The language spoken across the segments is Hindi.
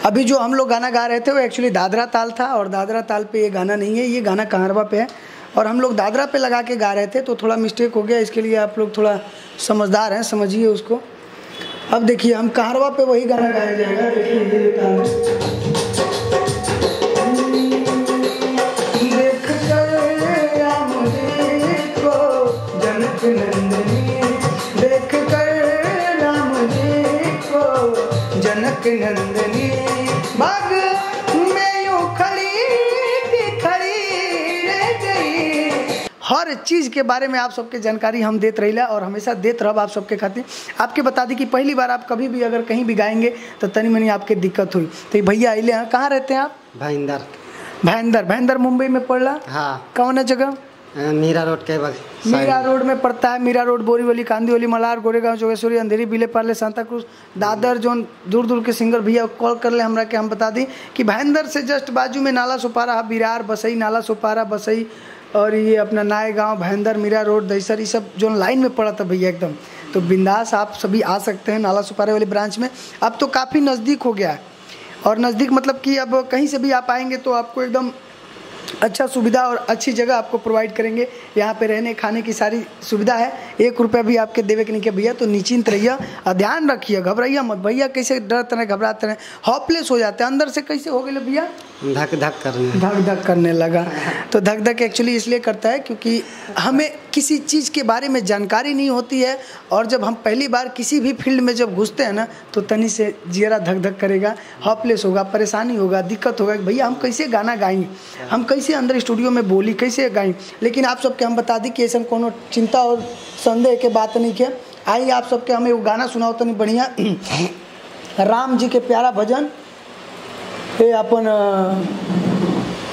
अभी जो हम लोग गाना गा रहे थे वो एक्चुअली दादरा ताल था, और दादरा ताल पे ये गाना नहीं है, ये गाना कांहरवा पे है, और हम लोग दादरा पे लगा के गा रहे थे तो थोड़ा मिस्टेक हो गया। इसके लिए आप लोग थोड़ा समझदार हैं, समझिए उसको। अब देखिए हम कांहरवा पे वही गाना गाया जाएगा। देखिए ये ताल देख कर राम जी को जनक नंदनी, देख कर राम जी को जनक नंदनी, बाग में यूं खड़ी रह गई। हर चीज़ के बारे में आप सबके जानकारी हम देते रहिला और हमेशा देते रहब आप सबके खातिर। आपके बता दी कि पहली बार आप कभी भी अगर कहीं भी गाएंगे तो तनी मनी आपके दिक्कत हुई। तो भैया आइले हैं, कहाँ रहते हैं आप? भाईंदर मुंबई में पड़ला। हाँ। कौन है जगह? मीरा रोड के बगल, मीरा रोड में पड़ता है। मीरा रोड, बोरीवली, कांदीवली, मलार, गोरेगांव, जोगेश्वरी, अंधेरी, बिले पार्ले, सांता क्रूज, दादर। जो दूर दूर के सिंगर भैया कॉल कर ले हमरा के हम बता दी कि भाईंदर से जस्ट बाजू में नाला सुपारा, बिरार, बसई, नाला सुपारा, बसई, और ये अपना नाय गाँव, भाईंदर, मीरा रोड, दहीसर, ये सब जो लाइन में पड़ा था भैया एकदम। तो बिंदास आप सभी आ सकते हैं नाला सुपारे वाली ब्रांच में। अब तो काफ़ी नज़दीक हो गया है, और नज़दीक मतलब कि अब कहीं से भी आप आएंगे तो आपको एकदम अच्छा सुविधा और अच्छी जगह आपको प्रोवाइड करेंगे। यहाँ पे रहने खाने की सारी सुविधा है। 1 रुपया भी आपके देवे के नहीं के भैया। तो निश्चिंत रहिए और ध्यान रखिए, घबराइए मत। भैया कैसे डरते रहे, घबराते रहे, हॉपलेस हो जाते हैं अंदर से। कैसे हो गए भैया? धक धक करने लगा। तो धक धक एक्चुअली इसलिए करता है क्योंकि हमें किसी चीज़ के बारे में जानकारी नहीं होती है, और जब हम पहली बार किसी भी फील्ड में जब घुसते हैं ना तो तनी से जियरा धक धक करेगा, हॉपलेस होगा, परेशानी होगा, दिक्कत होगा कि भैया हम कैसे गाना गाएं, हम कैसे अंदर स्टूडियो में बोली कैसे गाएं। लेकिन आप सबके हम बता दी कि ऐसा कोनो चिंता और संदेह के बात नहीं है। आइए आप सबके हमें वो गाना सुनाओ तनी बढ़िया, राम जी के प्यारा भजन। ये अपन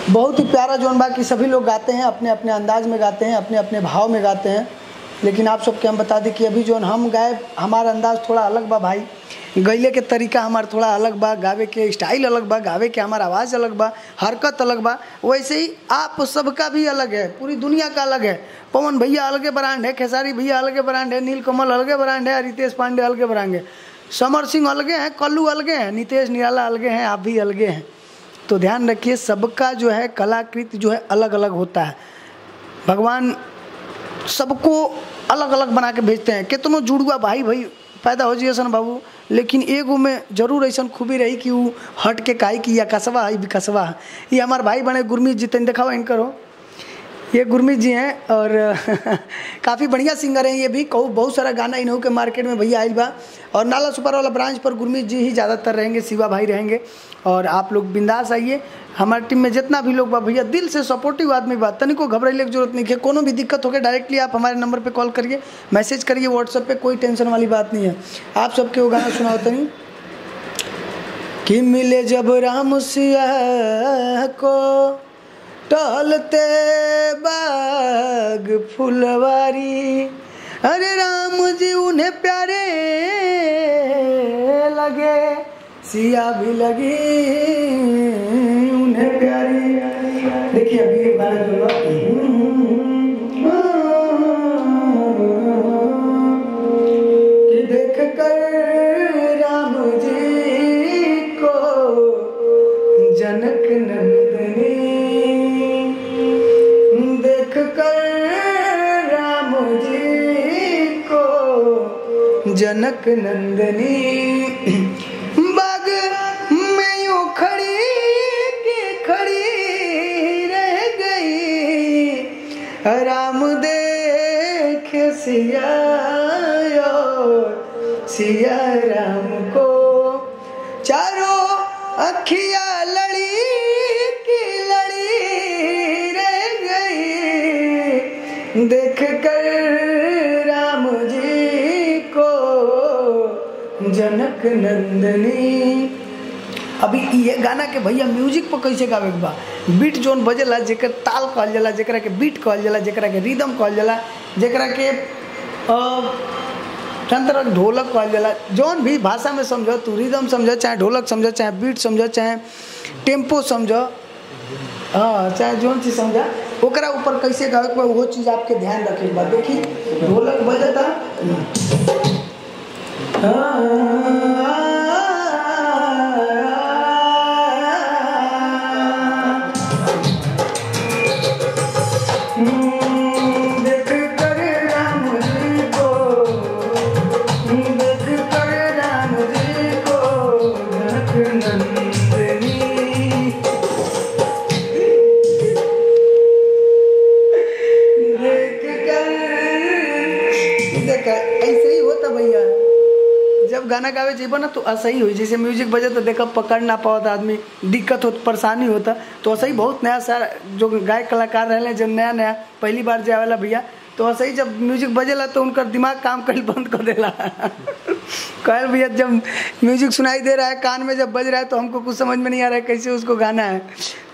बहुत ही प्यारा जोन बा कि सभी लोग गाते हैं, अपने अपने अंदाज में गाते हैं, अपने अपने भाव में गाते हैं। लेकिन आप सबके हम बता दें कि अभी जोन हम गाए हमारा अंदाज़ थोड़ा अलग बा भाई, गैले के तरीका हमारा थोड़ा अलग बा, गावे के स्टाइल अलग बा, गावे के हमारा आवाज़ अलग बा, हरकत अलग बा। वैसे ही आप सबका भी अलग है, पूरी दुनिया का अलग है। पवन भैया अलगे ब्रांड है, खेसारी भैया अलगे ब्रांड है, नीलकमल अलगे ब्रांड है, रितेश पांडे अलगे ब्रांड है, समर सिंह अलगे हैं, कल्लू अलगे हैं, नितेश निराला अलगे हैं, आप भी अलगे हैं। तो ध्यान रखिए सबका जो है कलाकृति जो है अलग अलग होता है। भगवान सबको अलग अलग बना के भेजते हैं। कितनों जुड़ुआ भाई पैदा हो जाइए सन बाबू, लेकिन एगो में जरूर ऐसा खूबी रही कि वो हट के काई की या कसवा है विकसवा है। ये हमारे भाई बने गुरमीत जी, तेन दिखाओ इनकर हो, ये गुरमीत जी हैं और काफ़ी बढ़िया सिंगर हैं। ये भी कहूँ बहुत सारा गाना इन्हों के मार्केट में भैया आइल बा। और नाला सुपारा वाला ब्रांच पर गुरमीत जी ही ज़्यादातर रहेंगे, शिवा भाई रहेंगे। और आप लोग बिंदास आइए, हमारी टीम में जितना भी लोग बा भैया दिल से सपोर्टिव आदमी बा, तनिको घबराइले की जरूरत नहीं है। कोनो भी दिक्कत हो गया डायरेक्टली आप हमारे नंबर पे कॉल करिए, मैसेज करिए व्हाट्सएप पे, कोई टेंशन वाली बात नहीं है। आप सबके वो गाना सुनाओ तनी कि मिले जब राम सिया को टहलते बाग फुलवारी, अरे राम जी उन्हें प्यारे लगे, सिया भी लगी उन्हें प्यारी। देखिए अभी एक गाना जो कि देख कर राम जी को जनक नंदनी, देख कर राम जी को जनक नंदनी, बाग में यूं खड़ी रह गई, राम देखे सिया सिया राम को, चारों अखियां लड़ी रह गई, देख कर राम जी को जनक नंदनी। अभी ये गाना के भैया म्यूजिक पर कैसे गावे के बा, बीट जोन बजेला जेकर ताल कहल जाला, जेकरा के बीट कहल जाला, जेकरा के रिदम कहल जाला, जेकरा के तरह ढोलक कहल जाला। जौन भी भाषा में समझो, तू रिदम समझो, चाहे ढोलक समझो, चाहे बीट समझो, चाहे टेम्पो समझो, हाँ चाहे जौन चीज़ समझा, ओकरा ऊपर कैसे गावे के बा वो चीज़ आपके ध्यान रखे के बा। देखिए ढोलक बजता, बजावे जेबा ना तो ऐसा ही हुई, जैसे म्यूजिक बजे तो देखा पकड़ ना पाओ आदमी, दिक्कत हो परेशानी होता, तो ऐसा ही बहुत नया सारा जो गायक कलाकार रहे जो नया नया पहली बार जावेला भैया, तो ऐसे ही जब म्यूजिक बजेला तो उनका दिमाग काम कर बंद कर देला। कल भैया जब म्यूजिक सुनाई दे रहा है कान में जब बज रहा है तो हमको कुछ समझ में नहीं आ रहा है कैसे उसको गाना है।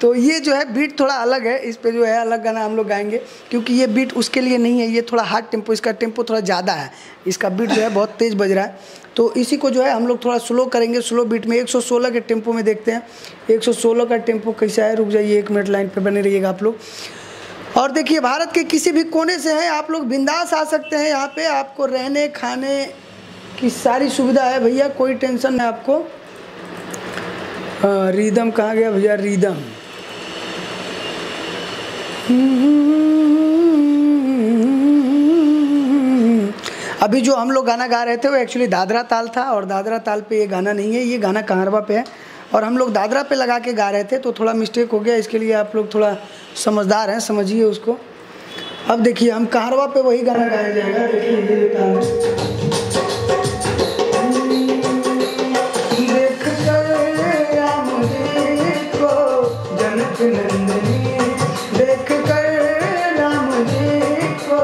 तो ये जो है बीट थोड़ा अलग है, इस पे जो है अलग गाना हम लोग गाएंगे क्योंकि ये बीट उसके लिए नहीं है, ये थोड़ा हार्ड टेम्पो, इसका टेम्पो थोड़ा ज़्यादा है, इसका बीट जो है बहुत तेज़ बज रहा है। तो इसी को जो है हम लोग थोड़ा स्लो करेंगे, स्लो बीट में 116 के टेम्पो में देखते हैं 116 का टेम्पो कैसा है। रुक जाइए 1 मिनट लाइन पर बने रहिएगा आप लोग। और देखिए भारत के किसी भी कोने से हैं आप लोग बिंदास आ सकते हैं, यहाँ पे आपको रहने खाने की सारी सुविधा है भैया, कोई टेंशन नहीं आपको। रिदम कहाँ गया भैया, रिदम अभी जो हम लोग गाना गा रहे थे वो एक्चुअली दादरा ताल था और दादरा ताल पे ये गाना नहीं है, ये गाना कांहरवा पे है और हम लोग दादरा पे लगा के गा रहे थे तो थोड़ा मिस्टेक हो गया, इसके लिए आप लोग थोड़ा समझदार हैं, समझिए उसको। अब देखिए हम कांहरवा पे वही गाना गाया जाएगा, देखिए देख कर राम जी को जनक नंदनी, देख कर राम जी को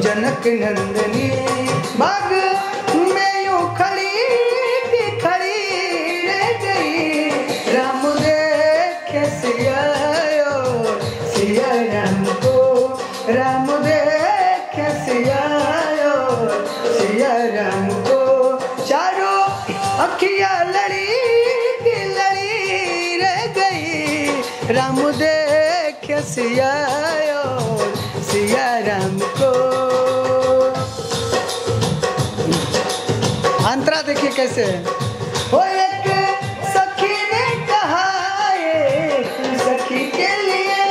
जनक नंदनी, बाग में यूं खड़ी रह गई, राम देखे सिया राम को, राम देखे सिया राम को, चारों अखियां लड़ी रह गई, राम देखे सिया राम को। अंतरा देखिए कैसे है, वो एक सखी ने कहा एक सखी के लिए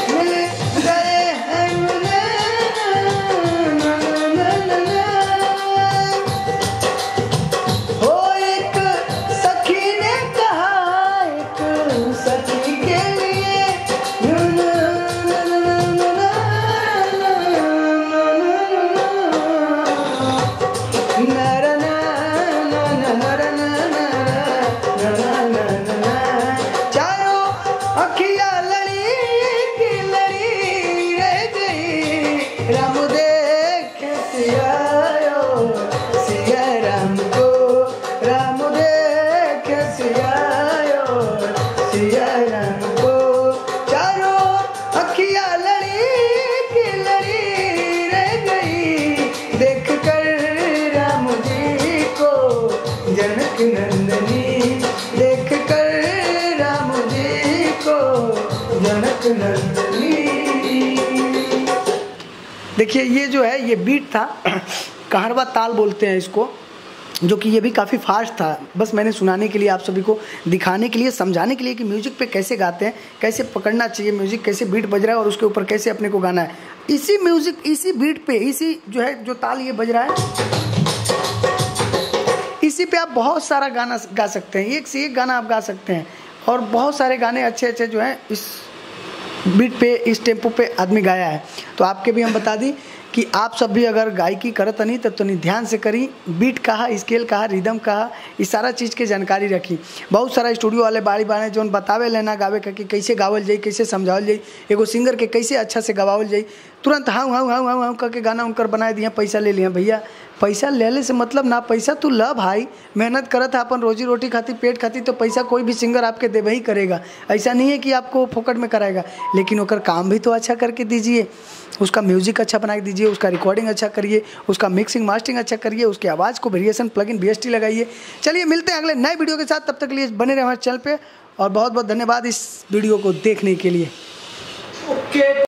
मिल गए हैं, वो एक सखी ने कहा एक सखी के लिए राम देखे सिया राम को, राम देखे सिया राम को, चारों अखियां लड़ी रह गई, देख कर राम जी को जनक नंदनी, देख कर राम जी को जनक नंदनी। देखिए ये जो है ये बीट था, कांहरवा ताल बोलते हैं इसको, जो कि ये भी काफ़ी फास्ट था, बस मैंने सुनाने के लिए आप सभी को दिखाने के लिए समझाने के लिए कि म्यूजिक पे कैसे गाते हैं, कैसे पकड़ना चाहिए म्यूजिक, कैसे बीट बज रहा है और उसके ऊपर कैसे अपने को गाना है। इसी म्यूजिक इसी बीट पे इसी जो है जो ताल ये बज रहा है इसी पे आप बहुत सारा गाना गा सकते हैं, एक से एक गाना आप गा सकते हैं और बहुत सारे गाने अच्छे अच्छे जो हैं इस बीट पे इस टेम्पो पे आदमी गाया है। तो आपके भी हम बता दी कि आप सब भी अगर गायकी करत नहीं तो नहीं ध्यान से करी, बीट कहा, स्केल कहा, रिदम कहा, इस सारा चीज़ के जानकारी रखी। बहुत सारा स्टूडियो वाले बाड़ी बाड़े जो बतावे लेना गावे का कि कैसे गावल जाई, कैसे समझावल जाई, एगो सिंगर के कैसे अच्छा से गवावल जाई, तुरंत हाँ हाँ हाँ हाँ हाँ करके गाना उनकर बना दिया, पैसा ले लिया। भैया पैसा ले से मतलब ना, पैसा तू ल भाई, मेहनत करत है अपन रोजी रोटी खाती पेट खाती, तो पैसा कोई भी सिंगर आपके देवे ही करेगा, ऐसा नहीं है कि आपको फोकट में कराएगा, लेकिन ओकर काम भी तो अच्छा करके दीजिए, उसका म्यूजिक अच्छा बना के दीजिए, उसका रिकॉर्डिंग अच्छा करिए, उसका मिक्सिंग मास्टरिंग अच्छा करिए, उसकी आवाज़ को वेरिएशन प्लगइन VST लगाइए। चलिए मिलते हैं अगले नए वीडियो के साथ, तब तक के लिए बने रहे हमारे चैनल पे और बहुत बहुत धन्यवाद इस वीडियो को देखने के लिए। ओके।